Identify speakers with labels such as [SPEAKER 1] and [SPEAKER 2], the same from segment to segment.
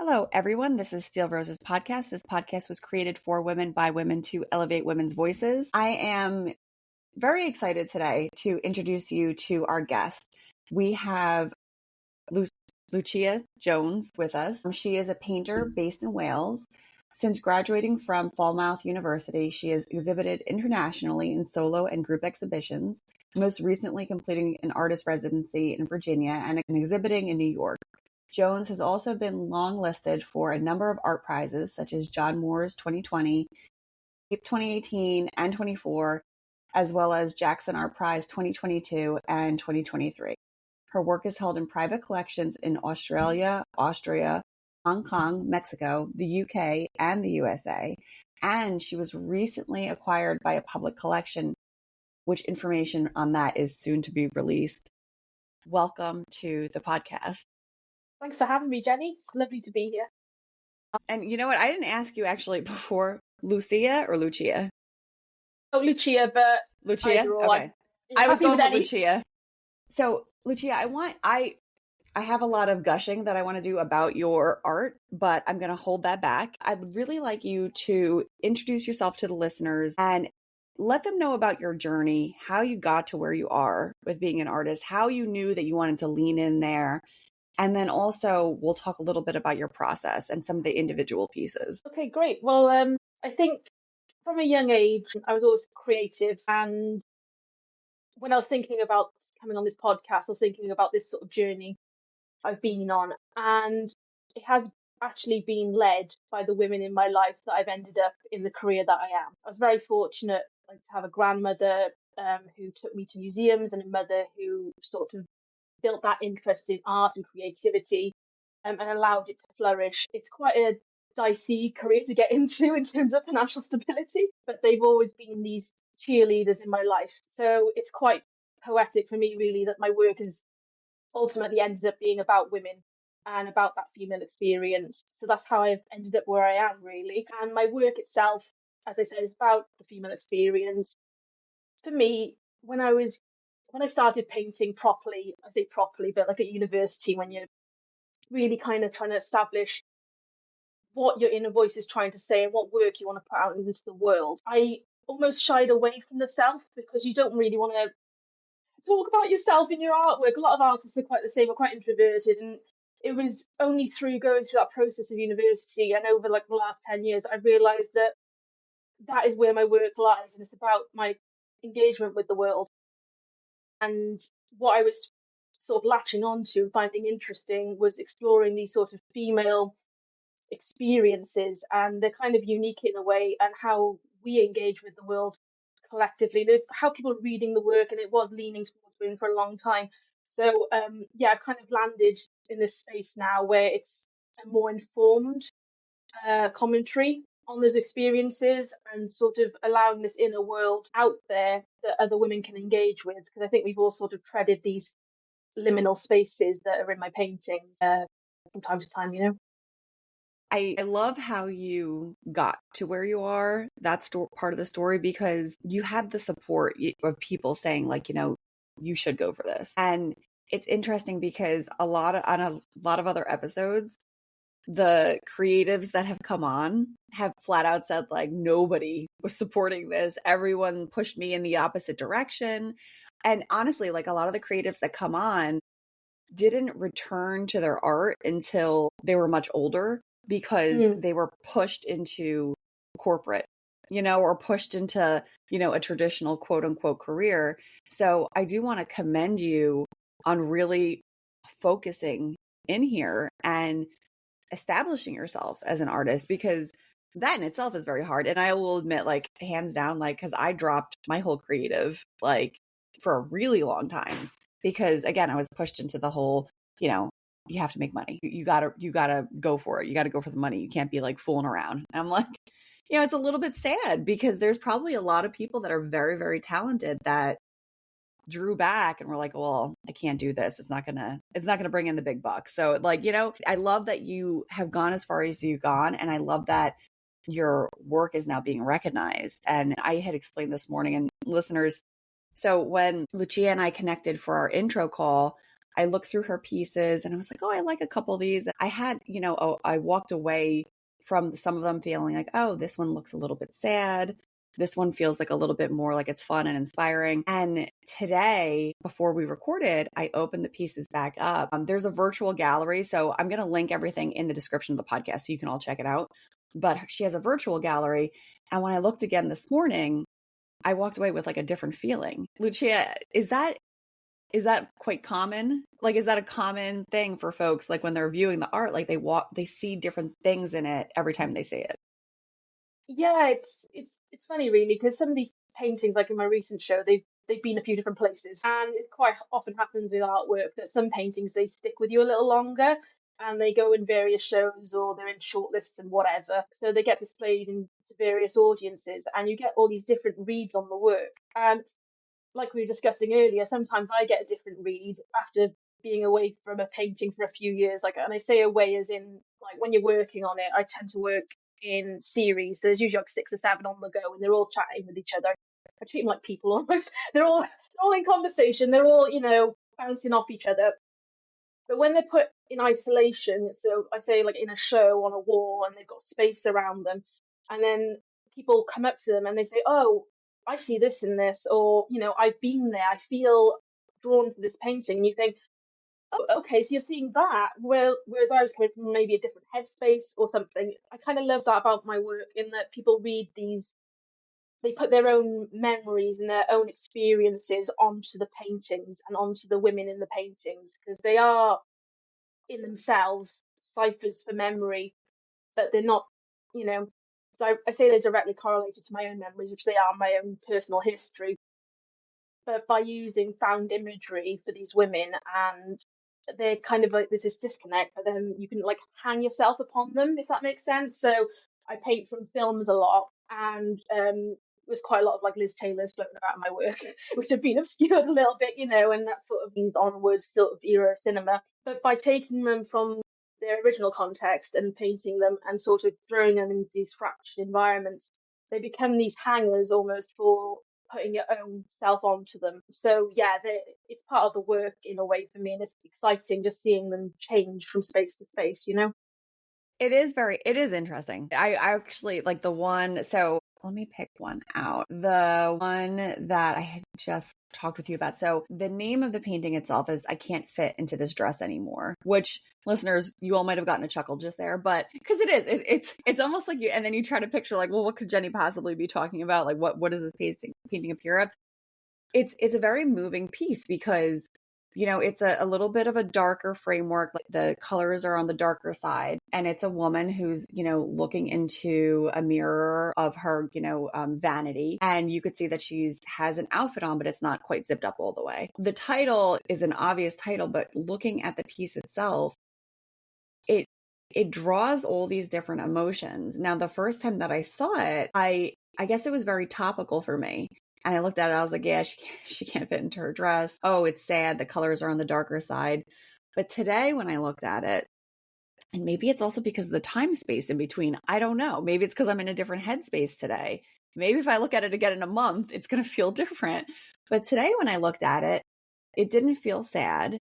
[SPEAKER 1] Hello, everyone. This is Steel Rose's podcast. This podcast was created for women by women to elevate women's voices. I am very excited today to introduce you to our guest. We have Lucia Jones with us. She is a painter based in Wales. Since graduating from Falmouth University, she has exhibited internationally in solo and group exhibitions, most recently completing an artist residency in Virginia and exhibiting in New York. Jones has also been long-listed for a number of art prizes, such as John Moore's 2020, 2018, and 24, as well as Jackson Art Prize 2022 and 2023. Her work is held in private collections in Australia, Austria, Hong Kong, Mexico, the UK, and the USA, and she was recently acquired by a public collection, which information on that is soon to be released. Welcome to the podcast.
[SPEAKER 2] Thanks for having me, Jenny. It's lovely to be here.
[SPEAKER 1] And you know what? I didn't ask you actually before. Lucia or Lucia?
[SPEAKER 2] Oh, Lucia, but
[SPEAKER 1] Lucia? Okay. I was going with Lucia. So, Lucia, I have a lot of gushing that I want to do about your art, but I'm going to hold that back. I'd really like you to introduce yourself to the listeners and let them know about your journey, how you got to where you are with being an artist, how you knew that you wanted to lean in there. And then also we'll talk a little bit about your process and some of the individual pieces.
[SPEAKER 2] Okay, great. Well, I think from a young age, I was always creative. And when I was thinking about coming on this podcast, I was thinking about this sort of journey I've been on. And it has actually been led by the women in my life that I've ended up in the career that I am. I was very fortunate to have a grandmother who took me to museums and a mother who sort of built that interest in art and creativity and allowed it to flourish. It's quite a dicey career to get into in terms of financial stability, but they've always been these cheerleaders in my life. So it's quite poetic for me, really, that my work has ultimately ended up being about women and about that female experience. So that's how I've ended up where I am, really. And my work itself, as I said, is about the female experience. For me, when I started painting properly, I say properly, but like at university, when you're really kind of trying to establish what your inner voice is trying to say and what work you want to put out into the world, I almost shied away from the self because you don't really want to talk about yourself in your artwork. A lot of artists are quite the same, are quite introverted. And it was only through going through that process of university and over like the last 10 years, I realized that that is where my work lies. And it's about my engagement with the world. And what I was sort of latching onto and finding interesting was exploring these sort of female experiences, and they're kind of unique in a way, and how we engage with the world collectively. There's how people are reading the work, and it was leaning towards women for a long time. So yeah, I've kind of landed in this space now where it's a more informed commentary on those experiences and sort of allowing this inner world out there that other women can engage with, because I think we've all sort of treaded these liminal spaces that are in my paintings from time to time, you know.
[SPEAKER 1] I love how you got to where you are. That's part of the story, because you had the support of people saying, like, you know, you should go for this. And it's interesting because on a lot of other episodes, the creatives that have come on have flat out said, like, nobody was supporting this. Everyone pushed me in the opposite direction. And honestly, like, a lot of the creatives that come on didn't return to their art until they were much older, because they were pushed into corporate, you know, or pushed into, you know, a traditional quote unquote career. So I do want to commend you on really focusing in here and establishing yourself as an artist, because that in itself is very hard. And I will admit, like, hands down, like, because I dropped my whole creative, like, for a really long time, because again, I was pushed into the whole, you know, you have to make money. You gotta go for it. You gotta go for the money. You can't be like fooling around. And I'm like, you know, it's a little bit sad, because there's probably a lot of people that are very, very talented that drew back and were like, well, I can't do this. It's not gonna bring in the big bucks. So, like, you know, I love that you have gone as far as you've gone. And I love that your work is now being recognized. And I had explained this morning, and listeners, so when Lucia and I connected for our intro call, I looked through her pieces and I was like, oh, I like a couple of these. I had, I walked away from some of them feeling like, oh, this one looks a little bit sad. This one feels like a little bit more like it's fun and inspiring. And today, before we recorded, I opened the pieces back up. There's a virtual gallery. So I'm going to link everything in the description of the podcast so you can all check it out. But she has a virtual gallery. And when I looked again this morning, I walked away with like a different feeling. Lucia, is that quite common? Like, is that a common thing for folks? Like when they're viewing the art, like they see different things in it every time they see it.
[SPEAKER 2] Yeah, it's funny really because some of these paintings, like in my recent show, they've been a few different places, and it quite often happens with artwork that some paintings they stick with you a little longer, and they go in various shows or they're in shortlists and whatever, so they get displayed into various audiences, and you get all these different reads on the work. And like we were discussing earlier, sometimes I get a different read after being away from a painting for a few years. Like, and I say away as in like when you're working on it, I tend to work in series. There's usually like 6 or 7 on the go, and they're all chatting with each other. I treat them like people almost. They're all in conversation. They're all bouncing off each other. But when they're put in isolation, so I say like in a show on a wall and they've got space around them, and then people come up to them and they say, "Oh, I see this in this," or "I've been there. I feel drawn to this painting." And you think, "Oh, okay, so you're seeing that." Well, whereas I was coming from maybe a different headspace or something. I kind of love that about my work in that people read these. They put their own memories and their own experiences onto the paintings and onto the women in the paintings because they are in themselves ciphers for memory, but they're not, you know, so I say they're directly correlated to my own memories, which they are my own personal history. But by using found imagery for these women, and they're kind of like there's this disconnect, but then you can like hang yourself upon them, if that makes sense. So I paint from films a lot, and there's quite a lot of like Liz Taylor's floating about in my work, which have been obscured a little bit, and that sort of these onwards sort of era of cinema. But by taking them from their original context and painting them and sort of throwing them into these fractured environments, they become these hangers almost for putting your own self onto them. So yeah, it's part of the work in a way for me, and it's exciting just seeing them change from space to space.
[SPEAKER 1] It is interesting. I actually like the one. So let me pick one out. The one that I had just talked with you about. So the name of the painting itself is I Can't Fit Into This Dress Anymore, which listeners, you all might have gotten a chuckle just there, but because it's almost like you, and then you try to picture like, well, what could Jenny possibly be talking about? Like what does this painting appear of? It's a very moving piece because it's a little bit of a darker framework. Like the colors are on the darker side, and it's a woman who's looking into a mirror of her vanity, and you could see that she's has an outfit on, but it's not quite zipped up all the way. The title is an obvious title, but looking at the piece itself, it it draws all these different emotions. Now, the first time that I saw it, I guess it was very topical for me. And I looked at it, I was like, yeah, she can't fit into her dress. Oh, it's sad. The colors are on the darker side. But today, when I looked at it, and maybe it's also because of the time space in between, I don't know. Maybe it's because I'm in a different headspace today. Maybe if I look at it again in a month, it's going to feel different. But today, when I looked at it, it didn't feel sad.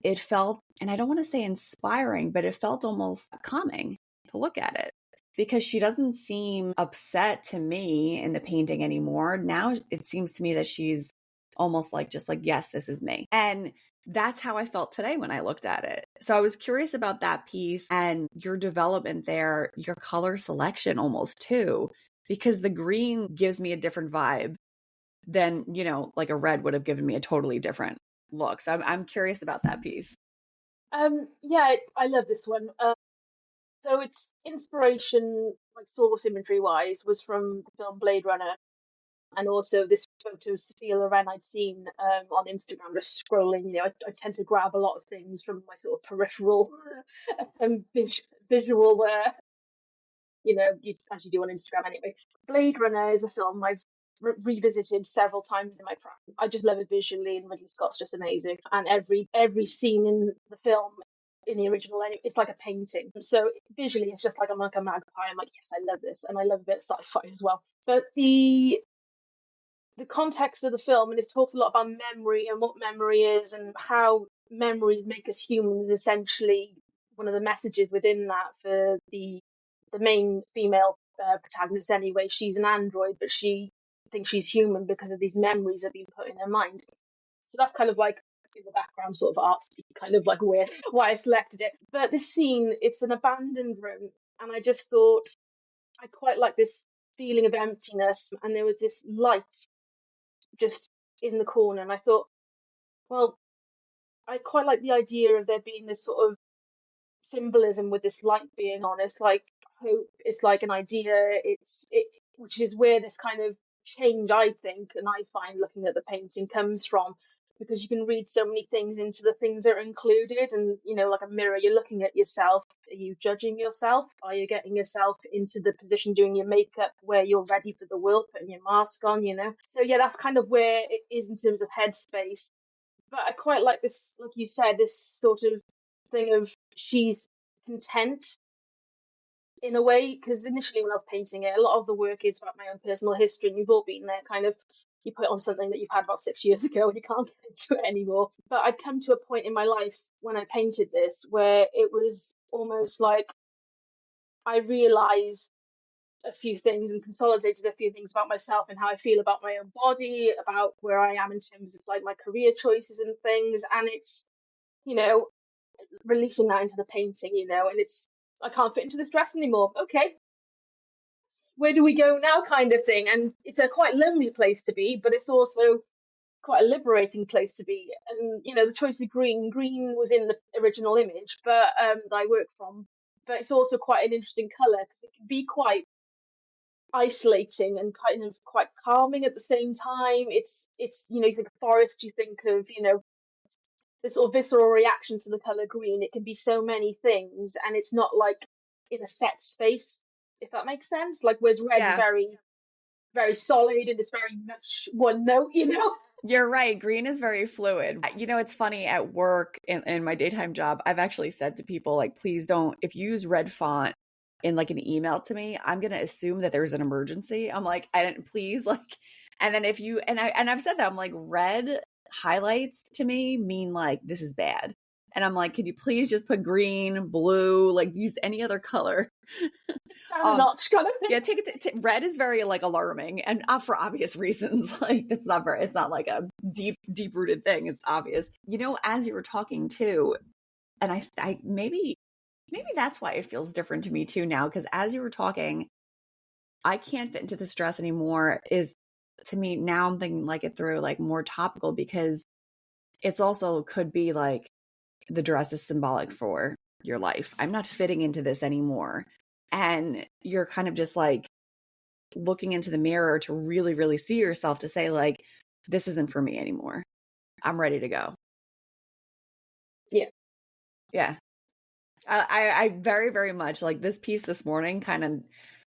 [SPEAKER 1] It felt, and I don't want to say inspiring, but it felt almost calming to look at it because she doesn't seem upset to me in the painting anymore. Now it seems to me that she's almost like, just like, yes, this is me. And that's how I felt today when I looked at it. So I was curious about that piece and your development there, your color selection almost too, because the green gives me a different vibe than, like a red would have given me a totally different look. So I'm curious about that piece.
[SPEAKER 2] Yeah, I love this one. So its inspiration, like source imagery wise, was from the film Blade Runner, and also this photo of Sophia Loren I'd seen on Instagram, just scrolling. I tend to grab a lot of things from my sort of peripheral visual as you do on Instagram anyway. Blade Runner is a film I've revisited several times in my practice. I just love it visually, and Ridley Scott's just amazing. And every scene in the film, in the original, it's like a painting. So visually, it's just like I'm like a magpie. I'm like, yes, I love this, and I love a bit of sci-fi as well. But the context of the film, and it talks a lot about memory and what memory is and how memories make us humans, essentially one of the messages within that for the main female protagonist anyway. She's an android, but she thinks she's human because of these memories that have been put in her mind. So that's kind of like in the background, sort of art, kind of like where why I selected it. But this scene, it's an abandoned room, and I just thought I quite like this feeling of emptiness, and there was this light just in the corner, and I thought, well, I quite like the idea of there being this sort of symbolism with this light being on. It's like hope. It's like an idea. Which is where this kind of change, I think, and I find looking at the painting comes from, because you can read so many things into the things that are included, and like a mirror, you're looking at yourself. Are you judging yourself? Are you getting yourself into the position doing your makeup where you're ready for the world, putting your mask on? So yeah, that's kind of where it is in terms of headspace. But I quite like this, like you said, this sort of thing of she's content in a way, because initially when I was painting it, a lot of the work is about my own personal history, and we've all been there, kind of, you put on something that you've had about 6 years ago and you can't get into it anymore. But I'd come to a point in my life when I painted this where it was almost like I realized a few things and consolidated a few things about myself and how I feel about my own body, about where I am in terms of like my career choices and things. And it's, you know, releasing that into the painting, and it's, I can't fit into this dress anymore. Okay, where do we go now, kind of thing. And it's a quite lonely place to be, but it's also quite a liberating place to be. And the choice of green was in the original image, but that I work from. But it's also quite an interesting color because it can be quite isolating and kind of quite calming at the same time. It's you think of forest, you think of this sort of visceral reaction to the color green. It can be so many things, and it's not like in a set space, if that makes sense. Like, whereas red's
[SPEAKER 1] Yeah.
[SPEAKER 2] very, very solid and it's very much one note.
[SPEAKER 1] You're right. Green is very fluid. It's funny at work in my daytime job, I've actually said to people, like, please don't, if you use red font in like an email to me, I'm going to assume that there's an emergency. I'm like, I didn't, please, like, and then if you, I've said that, I'm like, red highlights to me mean like, this is bad. And I'm like, can you please just put green, blue, like use any other color?
[SPEAKER 2] Down a
[SPEAKER 1] Um,
[SPEAKER 2] notch kind of thing.
[SPEAKER 1] yeah, take it red is very like alarming and for obvious reasons. Like it's not like a deep rooted thing. It's obvious. As you were talking too, and I maybe that's why it feels different to me too now, because as you were talking, I can't fit into this dress anymore is to me now I'm thinking like it through like more topical, because it's also could be like the dress is symbolic for your life. I'm not fitting into this anymore. And you're kind of just like looking into the mirror to really, really see yourself, to say like, this isn't for me anymore. I'm ready to go.
[SPEAKER 2] Yeah.
[SPEAKER 1] Yeah. I very, very much like this piece this morning kind of,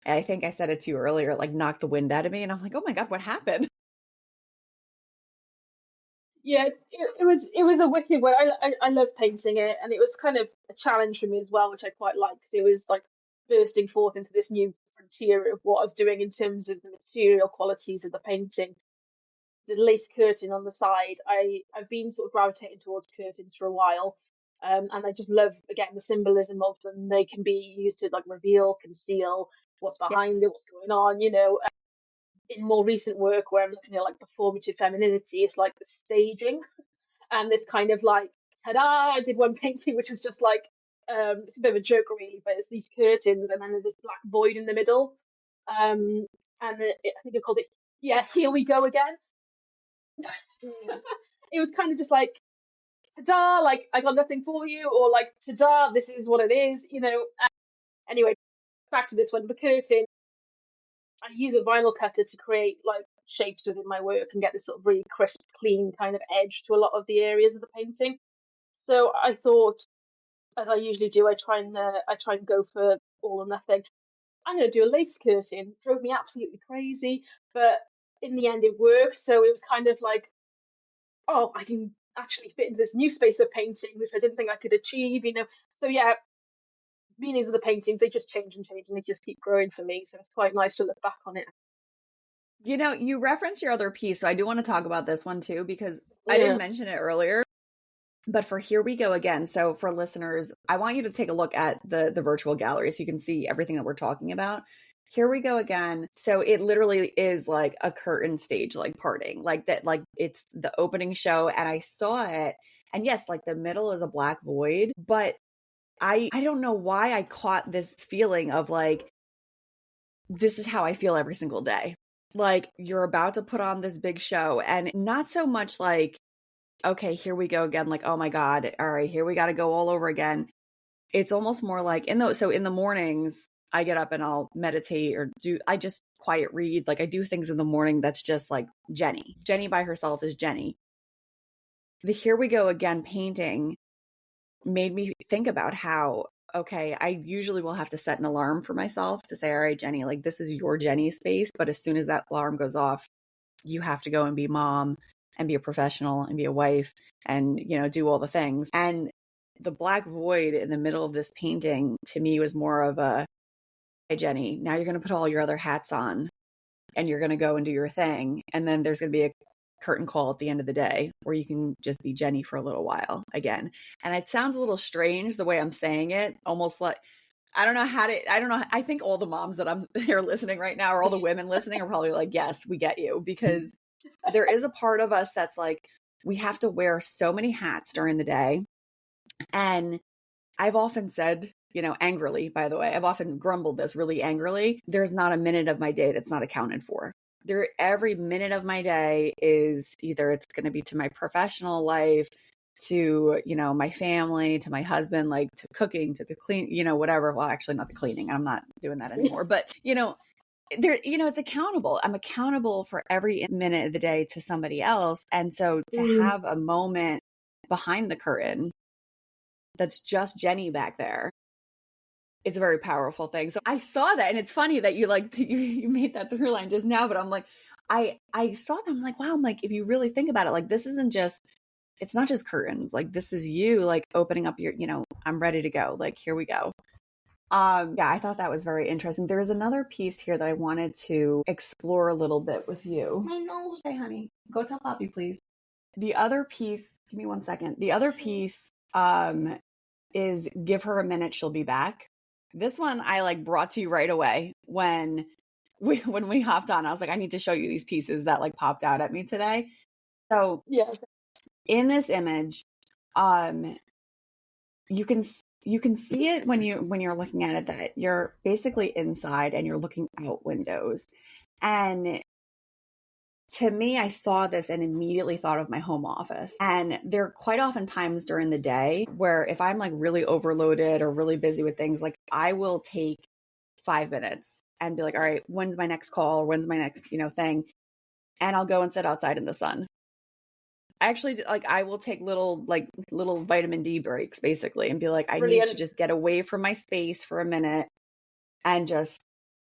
[SPEAKER 1] I think I said it to you earlier, like knocked the wind out of me. And I'm like, oh my God, what happened?
[SPEAKER 2] Yeah, it was a wicked way. I love painting it, and it was kind of a challenge for me as well, which I quite liked. 'Cause it was like bursting forth into this new frontier of what I was doing in terms of the material qualities of the painting. The lace curtain on the side, I've been sort of gravitating towards curtains for a while, and I just love, again, the symbolism of them. They can be used to like reveal, conceal what's
[SPEAKER 1] Yeah.
[SPEAKER 2] behind it, what's going on. In more recent work where I'm looking at like performative femininity, it's like the staging and this kind of like, ta-da! I did one painting which was just like, it's a bit of a joke really, but it's these curtains and then there's this black void in the middle, and I think I called it, yeah, here we go again.
[SPEAKER 1] Mm.
[SPEAKER 2] It was kind of just like, ta-da! Like, I got nothing for you, or like, ta-da! This is what it is. Anyway, back to this one, the curtain. I use a vinyl cutter to create like shapes within my work and get this sort of really crisp, clean kind of edge to a lot of the areas of the painting. So I thought, as I usually do, I try and go for all or nothing. I'm going to do a lace curtain. It drove me absolutely crazy, but in the end, it worked. So it was kind of like, oh, I can actually fit into this new space of painting, which I didn't think I could achieve. So yeah, meanings of the paintings, they just change and change, and they just keep growing for me. So it's quite nice to look back on it.
[SPEAKER 1] You referenced your other piece, so I do want to talk about this one too, because I didn't
[SPEAKER 2] Yeah.
[SPEAKER 1] mention it earlier. But for Here We Go Again, so for listeners, I want you to take a look at the virtual gallery so you can see everything that we're talking about. Here We Go Again. So it literally is like a curtain stage, like parting, like that, like it's the opening show. And I saw it. And yes, like the middle is a black void, but I don't know why I caught this feeling of like, this is how I feel every single day. Like you're about to put on this big show, and not so much like, okay, here we go again. Like, oh my God, all right, here we got to go all over again. It's almost more like so in the mornings, I get up and I'll meditate or I just quiet read. Like I do things in the morning that's just like Jenny. Jenny by herself is Jenny. The Here We Go Again painting made me think about how, okay, I usually will have to set an alarm for myself to say, all right, Jenny, like this is your Jenny space. But as soon as that alarm goes off, you have to go and be mom and be a professional and be a wife and, do all the things. And the black void in the middle of this painting to me was more of a, hey, Jenny, now you're going to put all your other hats on and you're going to go and do your thing. And then there's going to be a curtain call at the end of the day where you can just be Jenny for a little while again. And it sounds a little strange the way I'm saying it, almost like, I don't know. I think all the moms that I'm here listening right now, or all the women listening, are probably like, yes, we get you, because there is a part of us that's like, we have to wear so many hats during the day. And I've often said, angrily, by the way, I've often grumbled this really angrily. There's not a minute of my day that's not accounted for. Every minute of my day is either it's going to be to my professional life, to, my family, to my husband, like to cooking, to the clean, whatever. Well, actually not the cleaning. I'm not doing that anymore, but it's accountable. I'm accountable for every minute of the day to somebody else. And so to
[SPEAKER 2] Mm.
[SPEAKER 1] have a moment behind the curtain that's just Jenny back there, it's a very powerful thing. So I saw that, and it's funny that you made that through line just now, but I'm like, I saw them, I'm like, wow, I'm like, if you really think about it, like this isn't just, it's not just curtains. Like this is you like opening up your, I'm ready to go. Like, here we go. Yeah, I thought that was very interesting. There's another piece here that I wanted to explore a little bit with you. My nose. Hey, honey, go tell Poppy, please. The other piece, give me 1 second. The other piece is Give Her a Minute, She'll Be Back. This one I like brought to you right away when we hopped on. I was like, I need to show you these pieces that like popped out at me today. So
[SPEAKER 2] Yeah.
[SPEAKER 1] in this image, you can see it when you're looking at it, that you're basically inside and you're looking out windows. And to me, I saw this and immediately thought of my home office. And there are quite often times during the day where if I'm like really overloaded or really busy with things, like I will take 5 minutes and be like, all right, when's my next call? Or when's my next, thing? And I'll go and sit outside in the sun. Actually, like I will take little vitamin D breaks basically and be like, I need to
[SPEAKER 2] Brilliant.
[SPEAKER 1] just get away from my space for a minute and just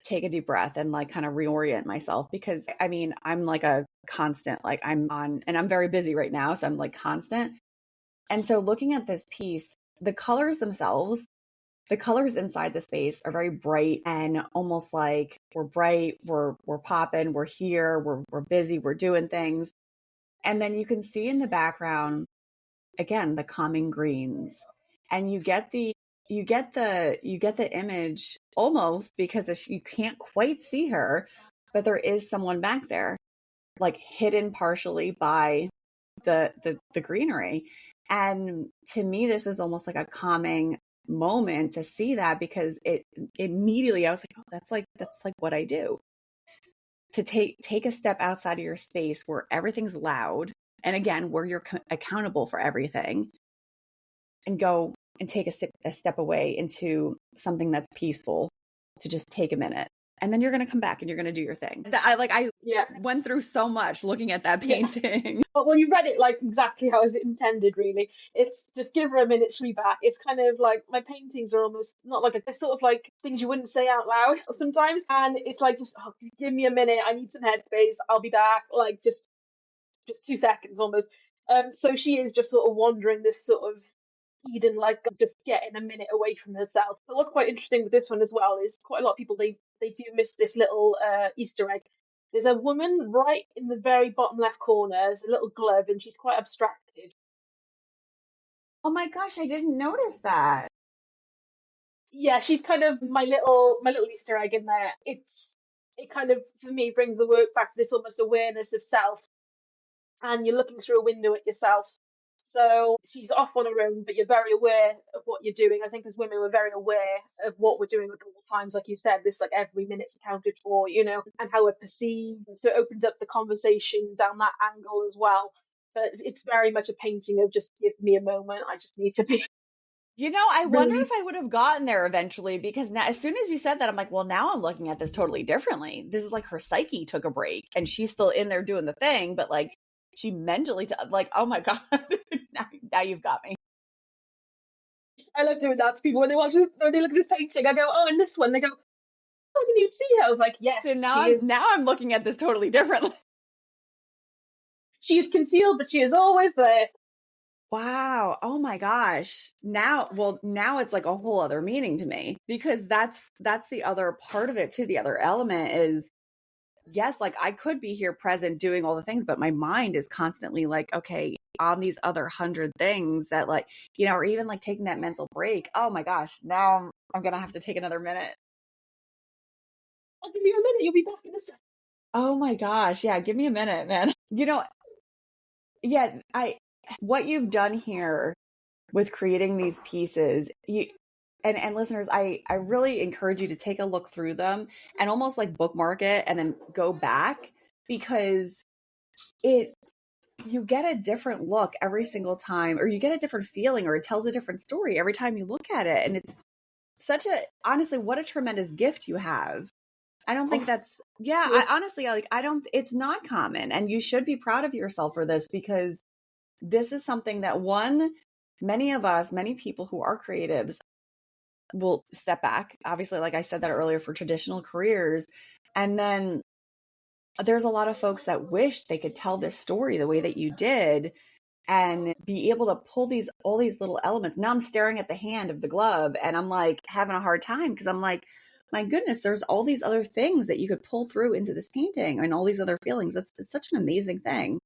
[SPEAKER 1] take a deep breath and like kind of reorient myself, because I mean, I'm like a constant, like I'm on, and I'm very busy right now. So I'm like constant. And so looking at this piece, the colors themselves, the colors inside the space are very bright and almost like we're bright, we're popping, we're here, we're busy, we're doing things. And then you can see in the background, again, the calming greens. And you get the image almost, because you can't quite see her, but there is someone back there, like hidden partially by the greenery. And to me, this is almost like a calming moment to see that, because it immediately I was like, oh, that's like what I do. To take a step outside of your space where everything's loud, and again, where you're accountable for everything, and go and take a step away into something that's peaceful, to just take a minute. And then you're going to come back and you're going to do your thing. I
[SPEAKER 2] Yeah.
[SPEAKER 1] went through so much looking at that
[SPEAKER 2] Yeah.
[SPEAKER 1] painting.
[SPEAKER 2] But when you read it like exactly how it's intended, really, it's just give her a minute, she'll be back. It's kind of like my paintings are almost not like they're sort of like things you wouldn't say out loud sometimes, and it's like just give me a minute, I need some headspace, I'll be back. Like just 2 seconds almost. So she is just sort of wandering this sort of Eden, like just getting a minute away from herself. But what's quite interesting with this one as well is quite a lot of people they do miss this little Easter egg. There's a woman right in the very bottom left corner. There's a little glove, and she's quite abstracted.
[SPEAKER 1] Oh my gosh, I didn't notice that.
[SPEAKER 2] Yeah, she's kind of my little Easter egg in there. It kind of for me brings the work back to this almost awareness of self, and you're looking through a window at yourself. So she's off on her own, but you're very aware of what you're doing. I think as women, we're very aware of what we're doing at all times. Like you said, this like every minute's accounted for, and how we're perceived. So it opens up the conversation down that angle as well. But it's very much a painting of just give me a moment. I just need to be
[SPEAKER 1] I wonder if
[SPEAKER 2] released.
[SPEAKER 1] I would have gotten there eventually because now, as soon as you said that, I'm like, well, now I'm looking at this totally differently. This is like her psyche took a break and she's still in there doing the thing, but like she mentally, like, oh my God, now you've got me.
[SPEAKER 2] I love doing that to people when when they look at this painting. I go, oh, and this one, they go, oh, didn't you see her? I was like,
[SPEAKER 1] So
[SPEAKER 2] yes,
[SPEAKER 1] now I'm looking at this totally differently.
[SPEAKER 2] she is concealed, but she is always there.
[SPEAKER 1] Wow. Oh my gosh. Now it's like a whole other meaning to me because that's the other part of it too. The other element is yes, like I could be here present doing all the things, but my mind is constantly like, okay, on these other 100 things that like, or even like taking that mental break. Oh my gosh. Now I'm gonna have to take another minute.
[SPEAKER 2] I'll give you a minute, you'll be back in a second.
[SPEAKER 1] Oh my gosh. Yeah, give me a minute, man. Yeah, I what you've done here with creating these pieces, and listeners, I really encourage you to take a look through them and almost like bookmark it and then go back because it you get a different look every single time, or you get a different feeling, or it tells a different story every time you look at it. And it's such a honestly, what a tremendous gift you have. I don't think
[SPEAKER 2] Oh,
[SPEAKER 1] that's yeah,
[SPEAKER 2] you.
[SPEAKER 1] I honestly like I don't it's not common and you should be proud of yourself for this because this is something that many of us, many people who are creatives will step back. Obviously, like I said that earlier for traditional careers. And then there's a lot of folks that wish they could tell this story the way that you did and be able to pull all these little elements. Now I'm staring at the hand of the glove and I'm like having a hard time because I'm like, my goodness, there's all these other things that you could pull through into this painting and all these other feelings. That's it's such an amazing thing.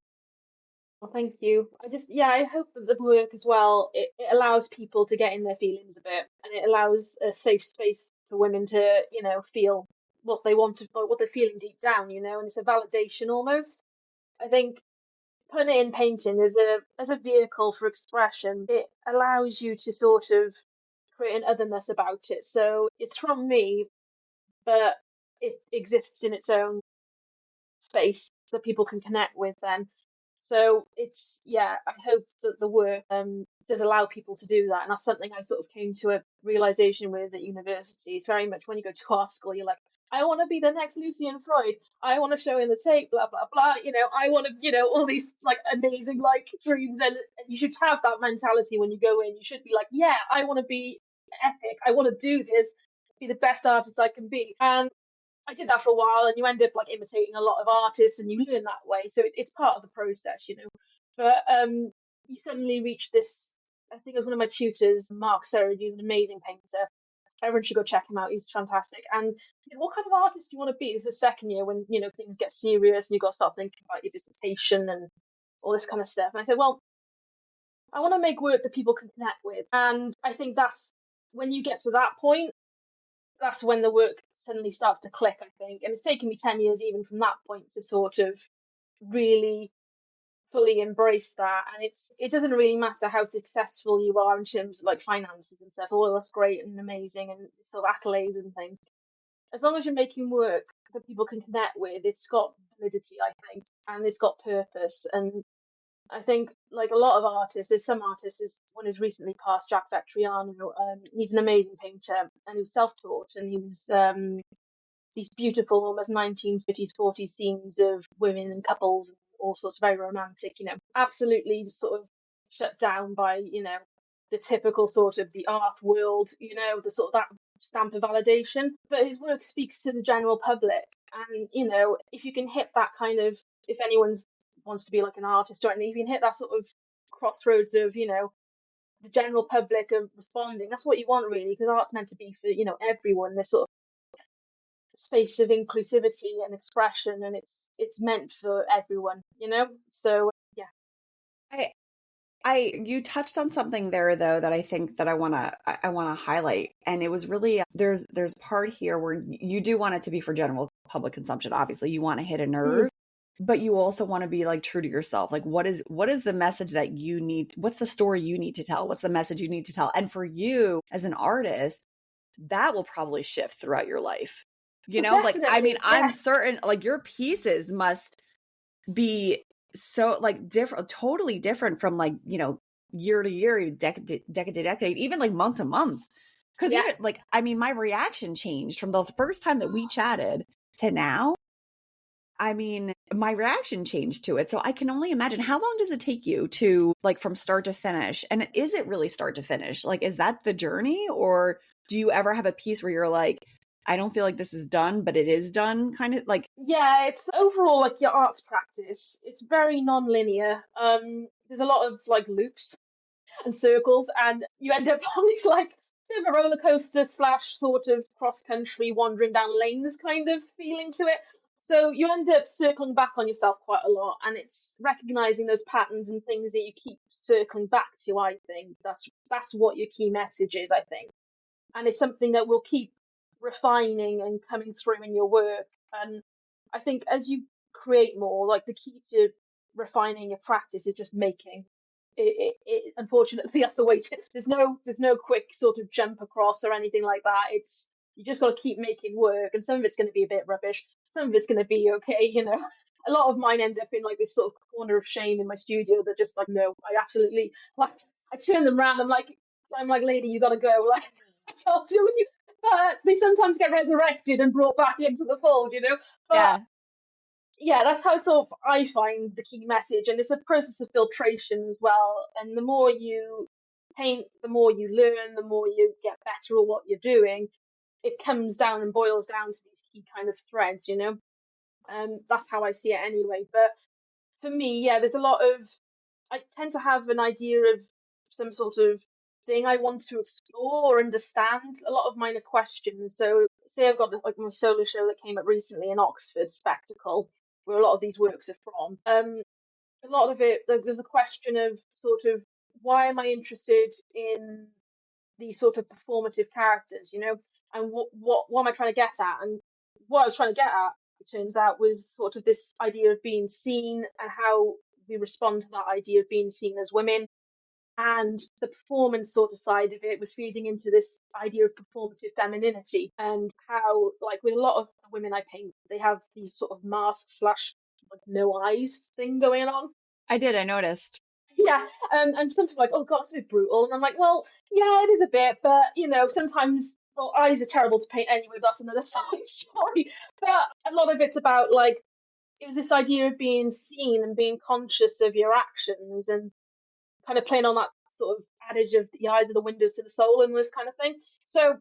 [SPEAKER 2] Well, thank you. Yeah, I hope that the work as well, it allows people to get in their feelings a bit, and it allows a safe space for women to, feel what they want to, what they're feeling deep down, and it's a validation almost. I think putting it in painting as a vehicle for expression, it allows you to sort of create an otherness about it. So it's from me, but it exists in its own space that people can connect with then. So it's, yeah, I hope that the work does allow people to do that. And that's something I sort of came to a realization with at university. It's very much when you go to art school, you're like, I want to be the next Lucian Freud. I want to show in the tape, blah, blah, blah. I want to, all these like amazing like dreams. And you should have that mentality when you go in. You should be like, yeah, I want to be epic. I want to do this, be the best artist I can be. And I did that for a while, and you end up like imitating a lot of artists, and you learn that way. So it's part of the process. But you suddenly reach this. I think it was one of my tutors, Mark Surridge. He's an amazing painter. Everyone should go check him out. He's fantastic. And what kind of artist do you want to be? This is the second year when things get serious, and you've got to start thinking about your dissertation and all this kind of stuff. And I said, well, I want to make work that people can connect with, and I think that's when you get to that point that's when the work suddenly starts to click, I think. And it's taken me 10 years even from that point to sort of really fully embrace that. And it doesn't really matter how successful you are in terms of like finances and stuff. All that's great and amazing and sort of accolades and things. As long as you're making work that people can connect with, it's got validity, I think, and it's got purpose. And I think like a lot of artists, there's some artists, there's one who's recently passed, Jack Vetriano. He's an amazing painter and he's self-taught, and he was these beautiful, almost 1950s, 40s scenes of women and couples and all sorts of very romantic, absolutely sort of shut down by, the typical sort of the art world, the sort of that stamp of validation. But his work speaks to the general public. And, if you can hit that kind of, if anyone's wants to be like an artist or anything, if you can hit that sort of crossroads of, the general public of responding, that's what you want really, because art's meant to be for, everyone. This sort of space of inclusivity and expression, and it's meant for everyone. So yeah.
[SPEAKER 1] You touched on something there though that I think that I want to highlight, and it was really there's part here where you do want it to be for general public consumption. Obviously, you want to hit a
[SPEAKER 2] Mm.
[SPEAKER 1] nerve, but you also want to be like true to yourself. Like what is the message that you need? What's the story you need to tell? What's the message you need to tell? And for you as an artist, that will probably shift throughout your life. You
[SPEAKER 2] Oh,
[SPEAKER 1] know, like I mean,
[SPEAKER 2] definitely,
[SPEAKER 1] I'm
[SPEAKER 2] yeah.
[SPEAKER 1] certain like your pieces must be so like different, totally different from like, you know, year to year, decade to decade, even like month to month. Because
[SPEAKER 2] Yeah.
[SPEAKER 1] even like, I mean, my reaction changed from the first time that we chatted to now. I mean, my reaction changed to it. So I can only imagine, how long does it take you to like from start to finish? And is it really start to finish? Like, is that the journey? Or do you ever have a piece where you're like, I don't feel like this is done, but it is done kind of like,
[SPEAKER 2] Yeah, it's overall like your arts practice. It's very non-linear. There's a lot of like loops and circles, and you end up on this like bit of a roller coaster slash sort of cross country wandering down lanes kind of feeling to it. So you end up circling back on yourself quite a lot, and it's recognizing those patterns and things that you keep circling back to. I think that's what your key message is, I think, and it's something that will keep refining and coming through in your work. And I think as you create more, like the key to refining your practice is just making. Unfortunately that's the way to. There's no quick sort of jump across or anything like that. It's you just got to keep making work, and some of it's going to be a bit rubbish, some of it's going to be okay. A lot of mine end up in like this sort of corner of shame in my studio that just like no, I absolutely like. I turn them around. I'm like, lady, you gotta go. Like, I can't deal with you. But they sometimes get resurrected and brought back into the fold. But
[SPEAKER 1] yeah.
[SPEAKER 2] yeah, that's how sort of I find the key message, and it's a process of filtration as well. And the more you paint, the more you learn, the more you get better at what you're doing. It comes down and boils down to these key kind of threads. That's how I see it anyway. But for me, yeah, there's a lot of. I tend to have an idea of some sort of thing I want to explore or understand. A lot of mine are questions. So, say I've got like my solo show that came up recently in Oxford Spectacle, where a lot of these works are from. A lot of it, there's a question of sort of why am I interested in these sort of performative characters, and what am I trying to get at? And what I was trying to get at, it turns out, was sort of this idea of being seen and how we respond to that idea of being seen as women. And the performance sort of side of it was feeding into this idea of performative femininity, and how, like, with a lot of the women I paint, they have these sort of mask slash like no eyes thing going on.
[SPEAKER 1] I did, I noticed.
[SPEAKER 2] Yeah, and some people are like, oh God, it's a bit brutal, and I'm like, well, yeah, it is a bit, but sometimes, well, eyes are terrible to paint anyway. That's another side story. But a lot of it's about like it was this idea of being seen and being conscious of your actions, and kind of playing on that sort of adage of the eyes are the windows to the soul and this kind of thing. So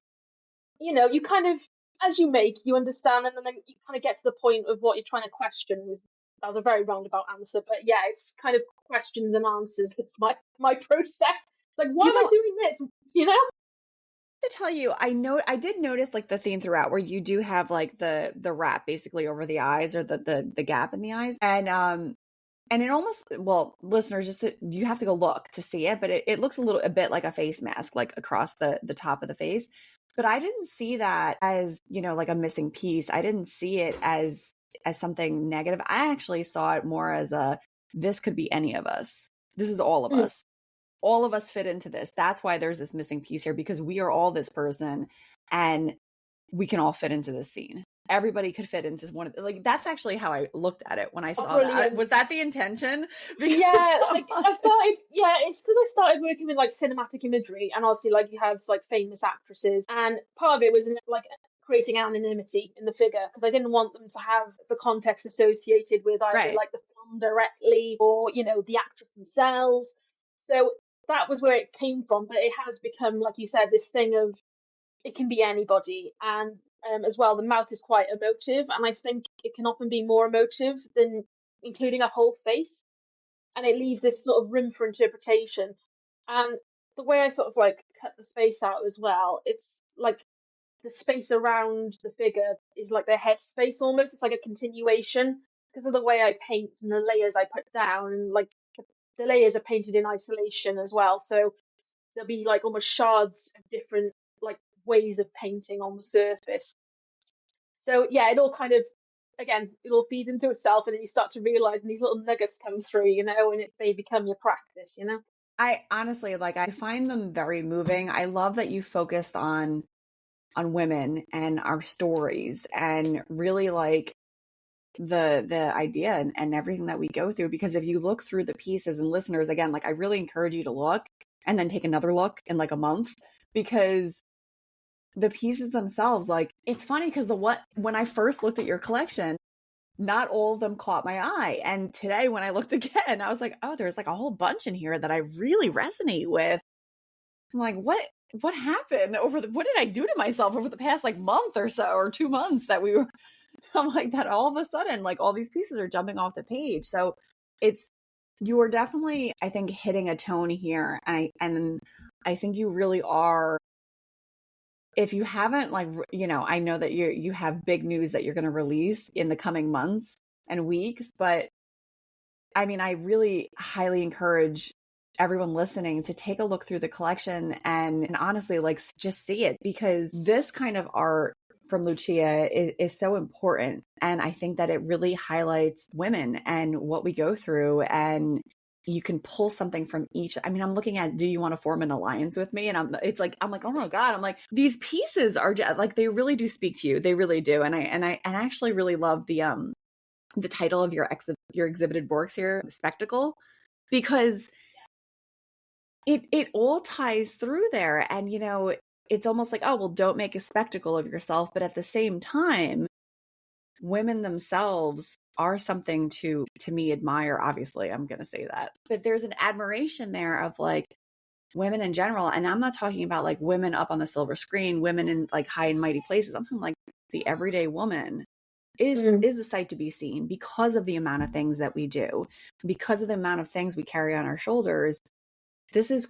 [SPEAKER 2] you kind of, as you make, you understand, and then you kind of get to the point of what you're trying to question. That was a very roundabout answer, but yeah, it's kind of questions and answers. It's my process. Like, why
[SPEAKER 1] You
[SPEAKER 2] am I
[SPEAKER 1] know,
[SPEAKER 2] doing this? You know?
[SPEAKER 1] to tell you, I did notice like the theme throughout where you do have like the wrap basically over the eyes, or the gap in the eyes. And it almost, well, listeners, you have to go look to see it, but it looks a bit like a face mask, like across the top of the face. But I didn't see that as, you know, like a missing piece. I didn't see it as something negative. I actually saw it more as this could be any of us. This is all of
[SPEAKER 2] Mm.
[SPEAKER 1] us. All of us fit into this. That's why there's this missing piece here, because we are all this person, and we can all fit into this scene. Everybody could fit into one of like that's actually how I looked at it when I
[SPEAKER 2] Oh,
[SPEAKER 1] saw that.
[SPEAKER 2] brilliant.
[SPEAKER 1] Was that the intention? Because
[SPEAKER 2] Yeah, like I started, yeah, it's because I started working with like cinematic imagery, and obviously like you have like famous actresses, and part of it was in, like creating anonymity in the figure, because I didn't want them to have the context associated with either
[SPEAKER 1] right.
[SPEAKER 2] like the film directly or the actress themselves. So that was where it came from, but it has become, like you said, this thing of it can be anybody, and as well, the mouth is quite emotive, and I think it can often be more emotive than including a whole face, and it leaves this sort of room for interpretation. And the way I sort of like cut the space out as well, it's like the space around the figure is like their head space almost. It's like a continuation because of the way I paint and the layers I put down, and like the layers are painted in isolation as well. So there'll be like almost shards of different like ways of painting on the surface. So yeah, it all kind of, again, it all feeds into itself, and then you start to realize, and these little nuggets come through, and they become your practice.
[SPEAKER 1] I honestly I find them very moving. I love that you focused on women and our stories and really like the idea and everything that we go through, because if you look through the pieces, and listeners, again, like I really encourage you to look and then take another look in like a month, because the pieces themselves, like it's funny because when I first looked at your collection, not all of them caught my eye, and today when I looked again, I was like, oh, there's like a whole bunch in here that I really resonate with. I'm like, what happened what did I do to myself over the past like month or so, or 2 months, that we were I'm like, that all of a sudden, like all these pieces are jumping off the page. So it's, you are definitely, I think, hitting a tone here. And I think you really are. If you haven't, like, I know that you have big news that you're going to release in the coming months and weeks, but I mean, I really highly encourage everyone listening to take a look through the collection and honestly, like, just see it, because this kind of art from Lucia is so important. And I think that it really highlights women and what we go through. And you can pull something from each. I mean, I'm looking at, do you want to form an alliance with me? And I'm like, oh my God, I'm like, these pieces are just, like, they really do speak to you. They really do. And I actually really love the title of your exhibited works here, Spectacle, because it all ties through there. And it's almost like, oh well, don't make a spectacle of yourself, but at the same time, women themselves are something to me admire. Obviously, I'm going to say that, but there's an admiration there of like women in general. And I'm not talking about like women up on the silver screen, women in like high and mighty places. I'm talking like the everyday woman is a sight to be seen, because of the amount of things that we do, because of the amount of things we carry on our shoulders. This is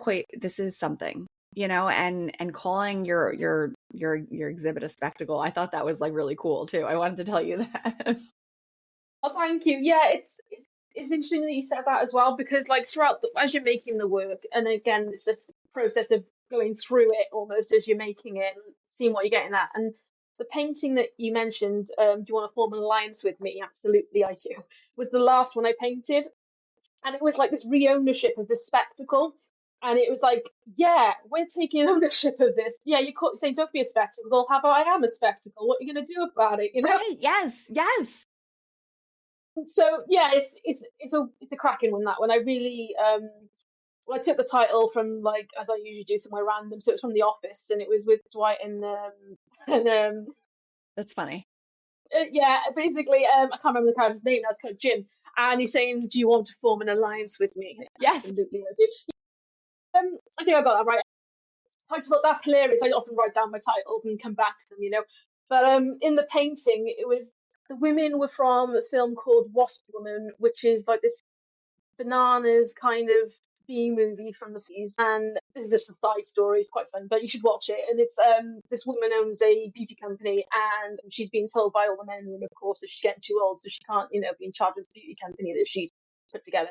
[SPEAKER 1] something, and calling your exhibit a spectacle. I thought that was like really cool too. I wanted to tell you that.
[SPEAKER 2] Oh, thank you. Yeah, it's interesting that you said that as well, because like throughout as you're making the work, and again, it's this process of going through it almost as you're making it, and seeing what you're getting at. And the painting that you mentioned, do you want to form an alliance with me? Absolutely, I do. Was the last one I painted, and it was like this re-ownership of the spectacle. And it was like, yeah, we're taking ownership of this. Yeah, you caught saying don't be a spectacle. How about I am a spectacle? What are you going to do about it?
[SPEAKER 1] Right. Yes. Yes.
[SPEAKER 2] So yeah, it's a cracking one, that one. I really well, I took the title from, like, as I usually do, somewhere random. So it's from The Office, and it was with Dwight and and
[SPEAKER 1] That's funny.
[SPEAKER 2] yeah, basically I can't remember the character's name. That's kind of Jim, and he's saying, "Do you want to form an alliance with me?"
[SPEAKER 1] Yes.
[SPEAKER 2] Absolutely, I do. I think I got that right. I just thought that's hilarious. I often write down my titles and come back to them. But in the painting, it was the women were from a film called Wasp Woman, which is like this bananas kind of B movie from the 50s. And this is just a side story, it's quite fun, but you should watch it. And it's this woman owns a beauty company, and she's being told by all the men in the room, of course, that she's getting too old, so she can't, be in charge of this beauty company that she's put together.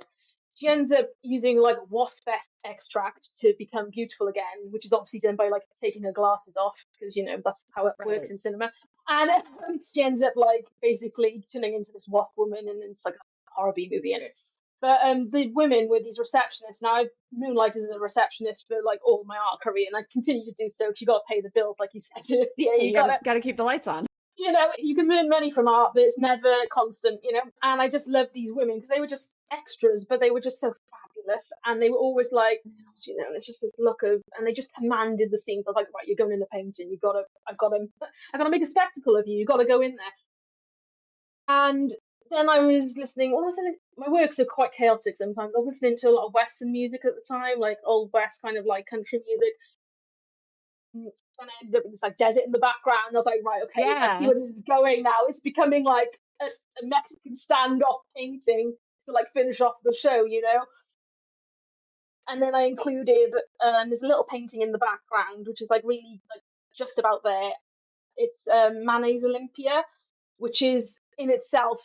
[SPEAKER 2] She ends up using like wasp extract to become beautiful again, which is obviously done by like taking her glasses off, because that's how it works
[SPEAKER 1] Right.
[SPEAKER 2] in cinema. And she ends up like basically turning into this wasp woman, and it's like a horror B movie in it. But the women were these receptionists. Now I've moonlighted as a receptionist for like all my art career, and I continue to do so. Because you got to pay the bills, like you said. Yeah,
[SPEAKER 1] You
[SPEAKER 2] you got to.
[SPEAKER 1] gotta keep the lights on.
[SPEAKER 2] You can earn money from art, but it's never constant. And I just loved these women because they were just extras, but they were just so fabulous, and they were always like, it's just this look of, and they just commanded the scenes. I was like, right, you're going in the painting. I gotta make a spectacle of you. You got to go in there. And then I was listening. What was it? My works are quite chaotic sometimes. I was listening to a lot of Western music at the time, like old West kind of like country music. And I ended up with this like desert in the background. I was like, right, okay, I see
[SPEAKER 1] Yeah.
[SPEAKER 2] where this is going now. It's becoming like a Mexican standoff painting to like finish off the show. And then I included this little painting in the background, which is like really like just about there. It's Manet's Olympia, which is in itself,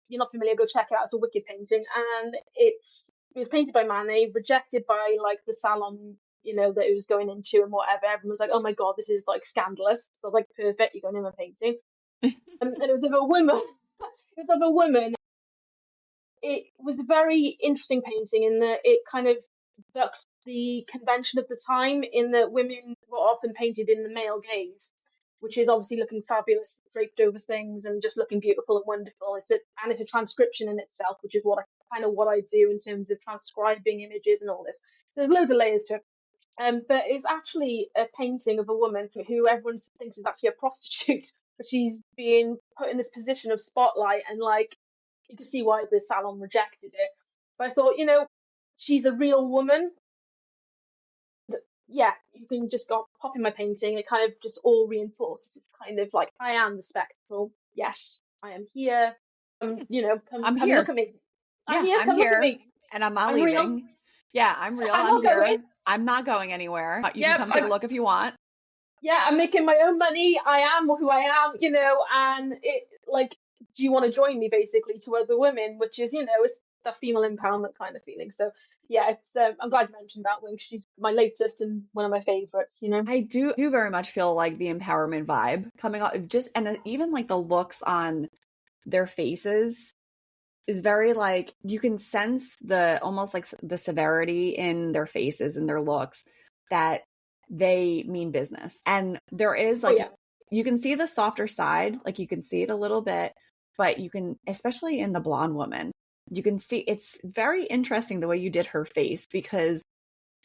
[SPEAKER 2] you're not familiar, go check it out. It's a wicked painting, and it was painted by Manet, rejected by like the salon, that it was going into and whatever. Everyone was like, "Oh my God, this is like scandalous." So I was like, "Perfect, you're going in my painting." And it was of a woman. It was of a woman. It was a very interesting painting in that it kind of bucked the convention of the time, in that women were often painted in the male gaze, which is obviously looking fabulous, draped over things and just looking beautiful and wonderful. And it's a transcription in itself, which is what I do in terms of transcribing images and all this. So there's loads of layers to it. But it's actually a painting of a woman who everyone thinks is actually a prostitute, but she's being put in this position of spotlight, and like you can see why the salon rejected it. But I thought, she's a real woman. Yeah, you can just go pop in my painting. It kind of just all reinforces. It's kind of like, I am the spectacle. Yes, I am here.
[SPEAKER 1] I'm
[SPEAKER 2] Come look
[SPEAKER 1] here.
[SPEAKER 2] at me. I'm
[SPEAKER 1] Yeah,
[SPEAKER 2] here.
[SPEAKER 1] I'm
[SPEAKER 2] Come look at
[SPEAKER 1] here
[SPEAKER 2] me.
[SPEAKER 1] and I'm not
[SPEAKER 2] I'm real.
[SPEAKER 1] leaving. Yeah, I'm real.
[SPEAKER 2] I'm
[SPEAKER 1] I'm
[SPEAKER 2] not going.
[SPEAKER 1] here. I'm not going anywhere. You can
[SPEAKER 2] Yep,
[SPEAKER 1] come take a look if you want.
[SPEAKER 2] yeah, I'm making my own money. I am who I am, and it like, do you want to join me basically to other women, which is, it's the female empowerment kind of feeling. So yeah, it's I'm glad you mentioned that one 'cause she's my latest and one of my favorites.
[SPEAKER 1] I do very much feel like the empowerment vibe coming out, just and even like the looks on their faces is very like you can sense the almost like the severity in their faces and their looks that they mean business. And there is
[SPEAKER 2] Oh
[SPEAKER 1] like
[SPEAKER 2] yeah,
[SPEAKER 1] you can see the softer side, like you can see it a little bit, but you can, especially in the blonde woman, you can see it's very interesting the way you did her face because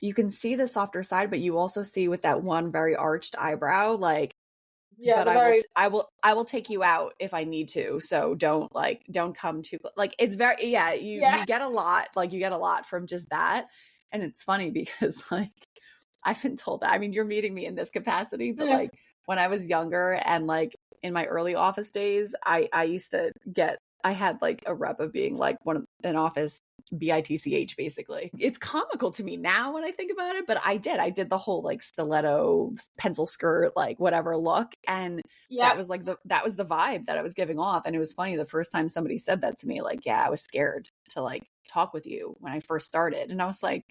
[SPEAKER 1] you can see the softer side, but you also see with that one very arched eyebrow, like,
[SPEAKER 2] yeah,
[SPEAKER 1] but
[SPEAKER 2] the very
[SPEAKER 1] I will take you out if I need to. So don't come too like it's very yeah,
[SPEAKER 2] yeah.
[SPEAKER 1] you get a lot, like you get a lot from just that. And it's funny because like I've been told that. I mean, you're meeting me in this capacity, but
[SPEAKER 2] Yeah.
[SPEAKER 1] like when I was younger and like in my early office days, I used to get I had like a rep of being like one of an office bitch basically. It's comical to me now when I think about it, but I did the whole like stiletto pencil skirt like whatever look, and
[SPEAKER 2] Yeah.
[SPEAKER 1] that was the vibe that I was giving off. And it was funny the first time somebody said that to me, like, yeah, I was scared to like talk with you when I first started, and I was like,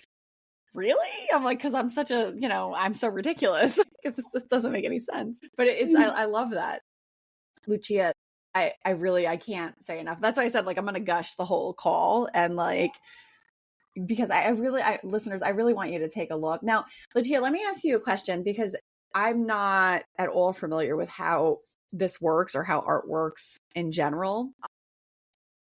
[SPEAKER 1] really? I'm like, because I'm such a, I'm so ridiculous. This doesn't make any sense. But I love that. Lucia, I can't say enough. That's why I said, like, I'm going to gush the whole call. And like, because listeners, I really want you to take a look. Now, Lucia, let me ask you a question because I'm not at all familiar with how this works or how art works in general.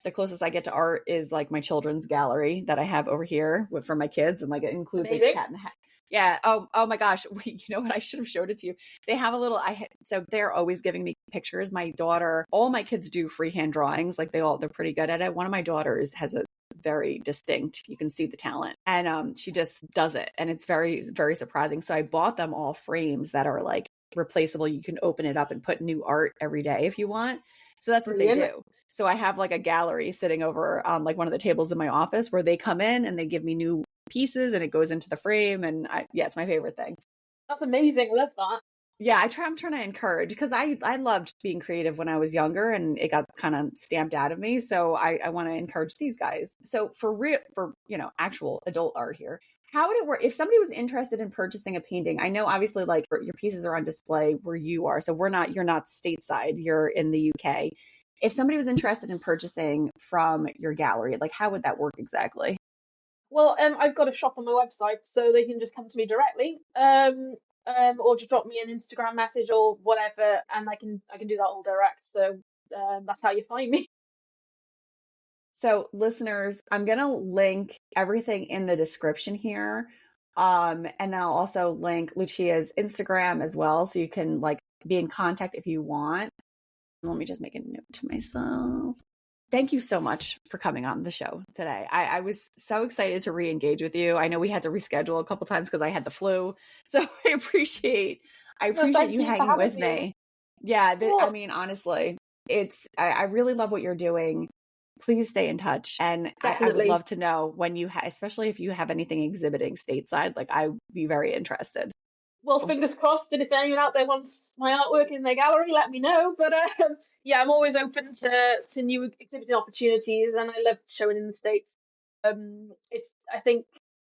[SPEAKER 1] The closest I get to art is like my children's gallery that I have over here for my kids, and like it includes like
[SPEAKER 2] Amazing.
[SPEAKER 1] cat and hat. Yeah. Oh my gosh. You know what? I should have showed it to you. They have a little. So they're always giving me pictures. My daughter, all my kids do freehand drawings. Like they're pretty good at it. One of my daughters has a very distinct. You can see the talent, and she just does it, and it's very very surprising. So I bought them all frames that are like replaceable. You can open it up and put new art every day if you want. So that's what they
[SPEAKER 2] Brilliant.
[SPEAKER 1] do. So I have like a gallery sitting over on like one of the tables in my office where they come in and they give me new pieces and it goes into the frame. And yeah, it's my favorite thing.
[SPEAKER 2] That's amazing. I love that.
[SPEAKER 1] Yeah, I'm trying to encourage because I loved being creative when I was younger and it got kind of stamped out of me. So I want to encourage these guys. So for actual adult art here, how would it work if somebody was interested in purchasing a painting? I know obviously like your pieces are on display where you are. So you're not stateside, you're in the UK. If somebody was interested in purchasing from your gallery, like how would that work exactly?
[SPEAKER 2] Well, I've got a shop on my website, so they can just come to me directly, or just drop me an Instagram message or whatever, and I can do that all direct. So that's how you find me.
[SPEAKER 1] So, listeners, I'm going to link everything in the description here. And then I'll also link Lucia's Instagram as well. So you can like be in contact if you want. Let me just make a note to myself. Thank you so much for coming on the show today. I was so excited to re-engage with you. I know we had to reschedule a couple times because I had the flu. So I
[SPEAKER 2] No,
[SPEAKER 1] appreciate
[SPEAKER 2] thank
[SPEAKER 1] you
[SPEAKER 2] you for
[SPEAKER 1] hanging
[SPEAKER 2] having
[SPEAKER 1] with
[SPEAKER 2] me.
[SPEAKER 1] me. Yeah,
[SPEAKER 2] Of course.
[SPEAKER 1] honestly, I really love what you're doing. Please stay in touch. And I would
[SPEAKER 2] Definitely.
[SPEAKER 1] love to know when especially if you have anything exhibiting stateside, like I'd be very interested.
[SPEAKER 2] Well, fingers crossed. And if anyone out there wants my artwork in their gallery, let me know. But yeah, I'm always open to new exhibiting opportunities, and I love showing in the States. It's I think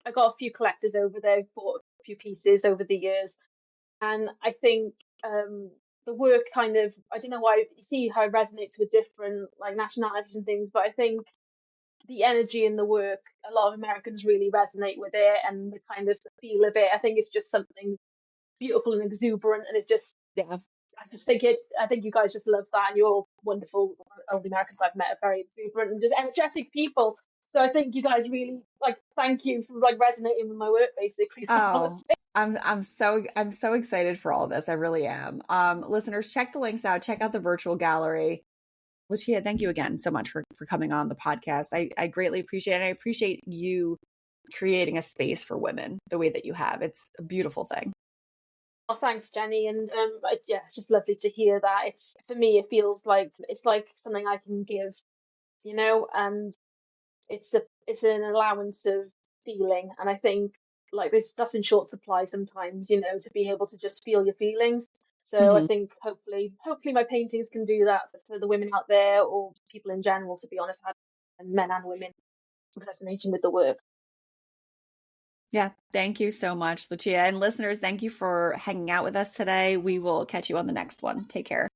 [SPEAKER 2] I got a few collectors over there, bought a few pieces over the years, and I think the work kind of I don't know why you see how it resonates with different like nationalities and things, but I think the energy in the work, a lot of Americans really resonate with it and the kind of the feel of it. I think it's just something beautiful and exuberant, and it's just
[SPEAKER 1] Yeah.
[SPEAKER 2] I just think it. I think you guys just love that, and you're all wonderful. All the Americans I've met are very exuberant and just energetic people. So I think you guys really like. Thank you for like resonating with my work, basically. I want to
[SPEAKER 1] Oh,
[SPEAKER 2] say.
[SPEAKER 1] I'm so excited for all this. I really am. Listeners, check the links out. Check out the virtual gallery. Lucia, thank you again so much for coming on the podcast. I greatly appreciate it. I appreciate you creating a space for women the way that you have. It's a beautiful thing.
[SPEAKER 2] Oh, thanks, Jenny, and yeah, it's just lovely to hear that. It's for me, it feels like it's like something I can give, and it's an allowance of feeling, and I think like this that's in short supply sometimes, to be able to just feel your feelings. So I
[SPEAKER 1] Mhm.
[SPEAKER 2] think hopefully my paintings can do that for the women out there or people in general, to be honest, and men and women resonating with the work.
[SPEAKER 1] Yeah, thank you so much, Lucia. And listeners, thank you for hanging out with us today. We will catch you on the next one. Take care.